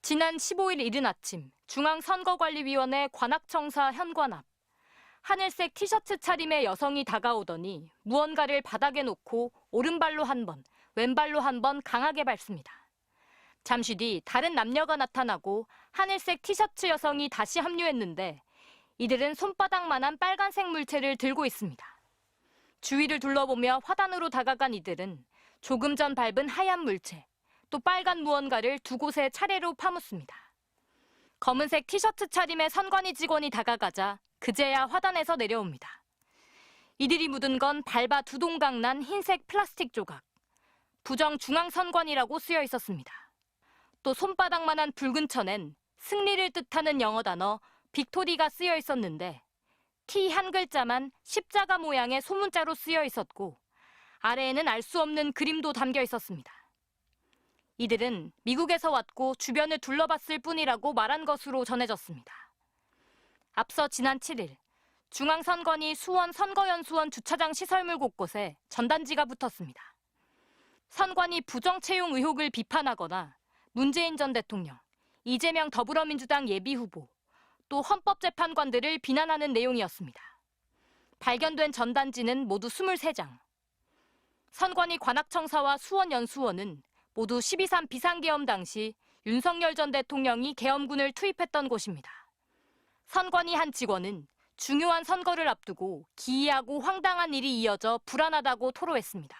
지난 15일 이른 아침 중앙선거관리위원회 관악청사 현관 앞 하늘색 티셔츠 차림의 여성이 다가오더니 무언가를 바닥에 놓고 오른발로 한 번, 왼발로 한 번 강하게 밟습니다. 잠시 뒤 다른 남녀가 나타나고 하늘색 티셔츠 여성이 다시 합류했는데 이들은 손바닥만한 빨간색 물체를 들고 있습니다. 주위를 둘러보며 화단으로 다가간 이들은 조금 전 밟은 하얀 물체, 또 빨간 무언가를 두 곳에 차례로 파묻습니다. 검은색 티셔츠 차림의 선관위 직원이 다가가자 그제야 화단에서 내려옵니다. 이들이 묻은 건 밟아 두 동강 난 흰색 플라스틱 조각. 부정 중앙선관위라고 쓰여 있었습니다. 또 손바닥만한 붉은 천엔 승리를 뜻하는 영어 단어 빅토리가 쓰여 있었는데 T 한 글자만 십자가 모양의 소문자로 쓰여 있었고 아래에는 알 수 없는 그림도 담겨 있었습니다. 이들은 미국에서 왔고 주변을 둘러봤을 뿐이라고 말한 것으로 전해졌습니다. 앞서 지난 7일 중앙선관위 수원 선거연수원 주차장 시설물 곳곳에 전단지가 붙었습니다. 선관위 부정채용 의혹을 비판하거나 문재인 전 대통령, 이재명 더불어민주당 예비후보, 또 헌법재판관들을 비난하는 내용이었습니다. 발견된 전단지는 모두 23장. 선관위 관악청사와 수원연수원은 모두 12.3 비상계엄 당시 윤석열 전 대통령이 계엄군을 투입했던 곳입니다. 선관위 한 직원은 중요한 선거를 앞두고 기이하고 황당한 일이 이어져 불안하다고 토로했습니다.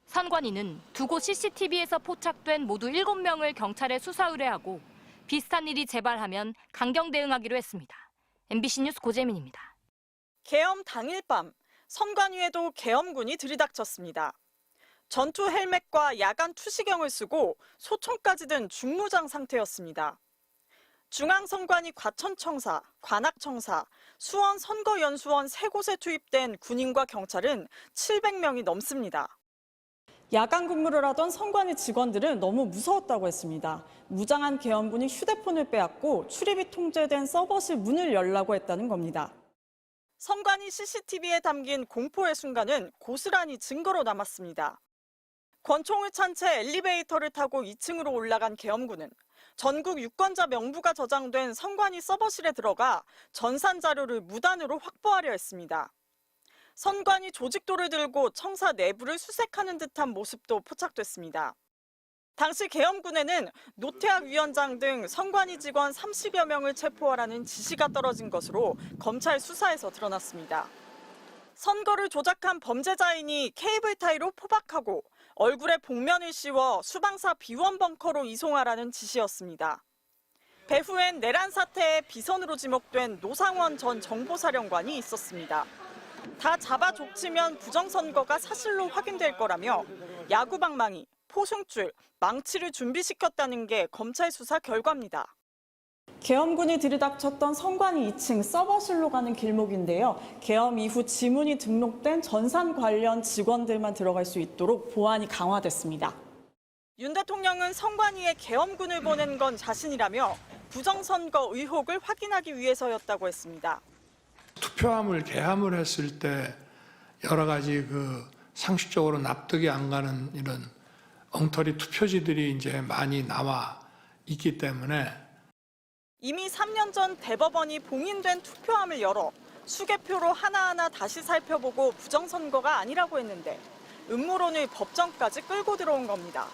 선관위는 두 곳 CCTV에서 포착된 모두 7명을 경찰에 수사 의뢰하고 비슷한 일이 재발하면 강경 대응하기로 했습니다. MBC 뉴스 고재민입니다. 계엄 당일 밤 선관위에도 계엄군이 들이닥쳤습니다. 전투 헬멧과 야간 투시경을 쓰고 소총까지 든 중무장 상태였습니다. 중앙선관위 과천청사, 관악청사, 수원 선거연수원 세 곳에 투입된 군인과 경찰은 700명이 넘습니다. 야간 근무를 하던 선관위 직원들은 너무 무서웠다고 했습니다. 무장한 계엄군이 휴대폰을 빼앗고 출입이 통제된 서버실 문을 열라고 했다는 겁니다. 선관위 CCTV에 담긴 공포의 순간은 고스란히 증거로 남았습니다. 권총을 찬 채 엘리베이터를 타고 2층으로 올라간 계엄군은 전국 유권자 명부가 저장된 선관위 서버실에 들어가 전산 자료를 무단으로 확보하려 했습니다. 선관위 조직도를 들고 청사 내부를 수색하는 듯한 모습도 포착됐습니다. 당시 계엄군에는 노태학 위원장 등 선관위 직원 30여 명을 체포하라는 지시가 떨어진 것으로 검찰 수사에서 드러났습니다. 선거를 조작한 범죄자인이 케이블 타이로 포박하고 얼굴에 복면을 씌워 수방사 비원 벙커로 이송하라는 지시였습니다. 배후엔 내란 사태의 비선으로 지목된 노상원 전 정보사령관이 있었습니다. 다 잡아 족치면 부정선거가 사실로 확인될 거라며 야구방망이, 포승줄, 망치를 준비시켰다는 게 검찰 수사 결과입니다. 계엄군이 들이닥쳤던 선관위 2층 서버실로 가는 길목인데요. 계엄 이후 지문이 등록된 전산 관련 직원들만 들어갈 수 있도록 보안이 강화됐습니다. 윤 대통령은 선관위에 계엄군을 보낸 건 자신이라며 부정선거 의혹을 확인하기 위해서였다고 했습니다. 투표함을 개함을 했을 때 여러 가지 상식적으로 납득이 안 가는 이런 엉터리 투표지들이 이제 많이 나와 있기 때문에 이미 3년 전 대법원이 봉인된 투표함을 열어 수개표로 하나하나 다시 살펴보고 부정선거가 아니라고 했는데 음모론을 법정까지 끌고 들어온 겁니다.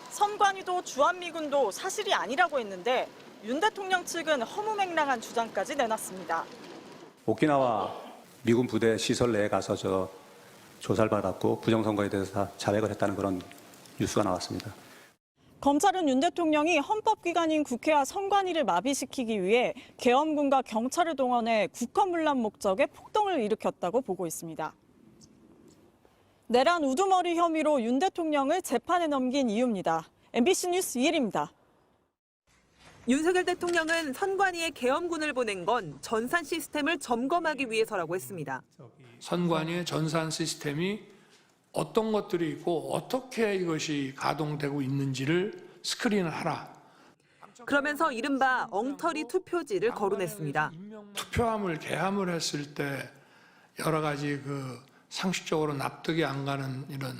선관위도 주한미군도 사실이 아니라고 했는데 윤 대통령 측은 허무맹랑한 주장까지 내놨습니다. 오키나와 미군 부대 시설 내에 가서 조사를 받았고 부정선거에 대해서 다 자백을 했다는 그런 뉴스가 나왔습니다. 검찰은 윤 대통령이 헌법기관인 국회와 선관위를 마비시키기 위해 계엄군과 경찰을 동원해 국헌문란 목적의 폭동을 일으켰다고 보고 있습니다. 내란 우두머리 혐의로 윤 대통령을 재판에 넘긴 이유입니다. MBC 뉴스 이혜리입니다. 윤석열 대통령은 선관위에 계엄군을 보낸 건 전산 시스템을 점검하기 위해서라고 했습니다. 선관위의 전산 시스템이 어떤 것들이 있고 어떻게 이것이 가동되고 있는지를 스크린을 하라. 그러면서 이른바 엉터리 투표지를 거론했습니다. 투표함을 개함을 했을 때 여러 가지 상식적으로 납득이 안 가는 이런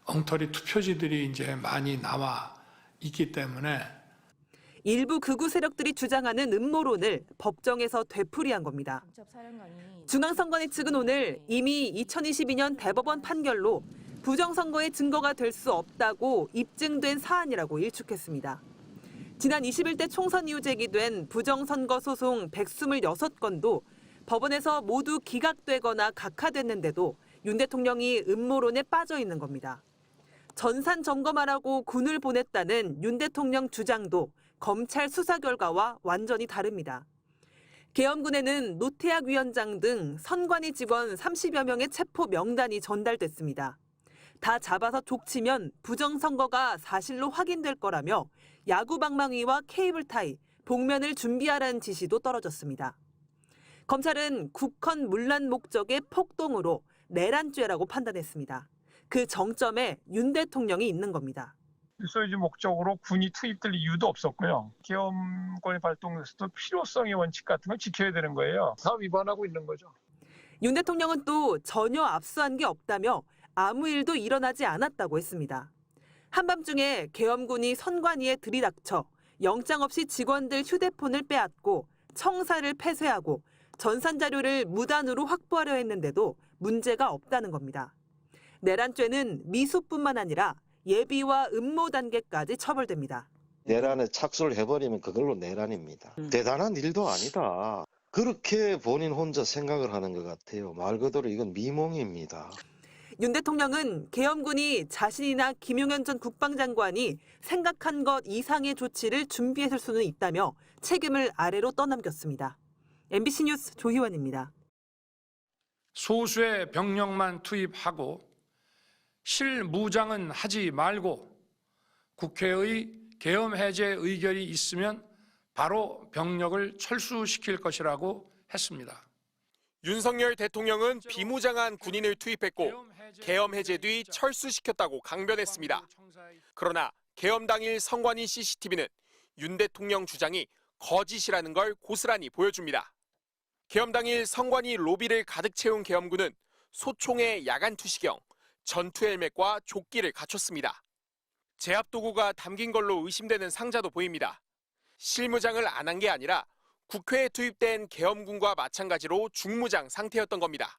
엉터리 투표지들이 이제 많이 나와 있기 때문에 일부 극우 세력들이 주장하는 음모론을 법정에서 되풀이한 겁니다. 중앙선관위 측은 오늘 이미 2022년 대법원 판결로 부정선거의 증거가 될 수 없다고 입증된 사안이라고 일축했습니다. 지난 21대 총선 이후 제기된 부정선거 소송 126건도 법원에서 모두 기각되거나 각하됐는데도 윤 대통령이 음모론에 빠져 있는 겁니다. 전산 점검하라고 군을 보냈다는 윤 대통령 주장도 검찰 수사 결과와 완전히 다릅니다. 계엄군에는 노태학 위원장 등 선관위 직원 30여 명의 체포 명단이 전달됐습니다. 다 잡아서 족치면 부정선거가 사실로 확인될 거라며 야구방망이와 케이블 타이, 복면을 준비하라는 지시도 떨어졌습니다. 검찰은 국헌 문란 목적의 폭동으로 내란죄라고 판단했습니다. 그 정점에 윤 대통령이 있는 겁니다. 소유주 목적으로 군이 투입될 이유도 없었고요. 계엄권의 발동에서도 필요성의 원칙 같은 걸 지켜야 되는 거예요. 다 위반하고 있는 거죠. 윤 대통령은 또 전혀 압수한 게 없다며 아무 일도 일어나지 않았다고 했습니다. 한밤중에 계엄군이 선관위에 들이닥쳐 영장 없이 직원들 휴대폰을 빼앗고 청사를 폐쇄하고 전산 자료를 무단으로 확보하려 했는데도 문제가 없다는 겁니다. 내란죄는 미수뿐만 아니라 예비와 음모 단계까지 처벌됩니다. 내란에 착수를 해버리면 그걸로 내란입니다. 대단한 일도 아니다. 그렇게 본인 혼자 생각을 하는 것 같아요. 말 그대로 이건 미몽입니다. 윤 대통령은 계엄군이 자신이나 김용현 전 국방장관이 생각한 것 이상의 조치를 준비했을 수는 있다며 책임을 아래로 떠넘겼습니다. MBC 뉴스 조희원입니다. 소수의 병력만 투입하고 실무장은 하지 말고 국회의 계엄 해제 의결이 있으면 바로 병력을 철수시킬 것이라고 했습니다. 윤석열 대통령은 비무장한 군인을 투입했고 계엄 해제 뒤 철수시켰다고 강변했습니다. 그러나 계엄 당일 선관위 CCTV는 윤 대통령 주장이 거짓이라는 걸 고스란히 보여줍니다. 계엄 당일 선관위 로비를 가득 채운 계엄군은 소총의 야간 투시경, 전투 헬멧과 조끼를 갖췄습니다. 제압 도구가 담긴 걸로 의심되는 상자도 보입니다. 실무장을 안 한 게 아니라 국회에 투입된 계엄군과 마찬가지로 중무장 상태였던 겁니다.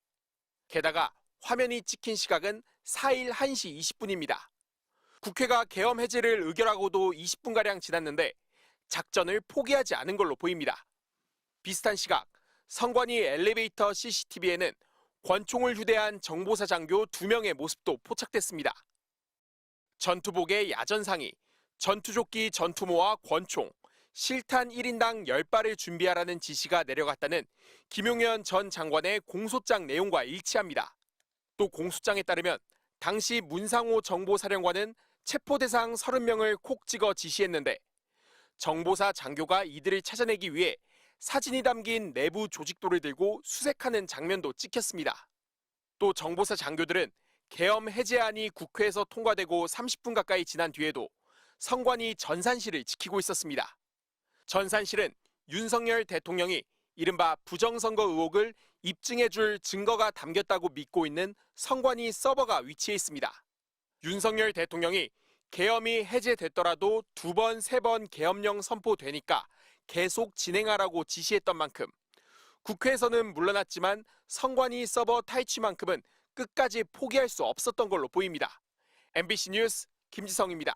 게다가 화면이 찍힌 시각은 4일 1시 20분입니다. 국회가 계엄 해제를 의결하고도 20분가량 지났는데 작전을 포기하지 않은 걸로 보입니다. 비슷한 시각, 선관위 엘리베이터 CCTV에는 권총을 휴대한 정보사 장교 2명의 모습도 포착됐습니다. 전투복에 야전상의, 전투조끼 전투모와 권총, 실탄 1인당 10발을 준비하라는 지시가 내려갔다는 김용현 전 장관의 공소장 내용과 일치합니다. 또 공소장에 따르면 당시 문상호 정보사령관은 체포 대상 30명을 콕 찍어 지시했는데 정보사 장교가 이들을 찾아내기 위해 사진이 담긴 내부 조직도를 들고 수색하는 장면도 찍혔습니다. 또 정보사 장교들은 계엄 해제안이 국회에서 통과되고 30분 가까이 지난 뒤에도 선관위 전산실을 지키고 있었습니다. 전산실은 윤석열 대통령이 이른바 부정선거 의혹을 입증해줄 증거가 담겼다고 믿고 있는 선관위 서버가 위치해 있습니다. 윤석열 대통령이 계엄이 해제됐더라도 2번, 3번 계엄령 선포되니까 계속 진행하라고 지시했던 만큼 국회에서는 물러났지만 선관위 서버 탈취만큼은 끝까지 포기할 수 없었던 걸로 보입니다. MBC 뉴스 김지성입니다.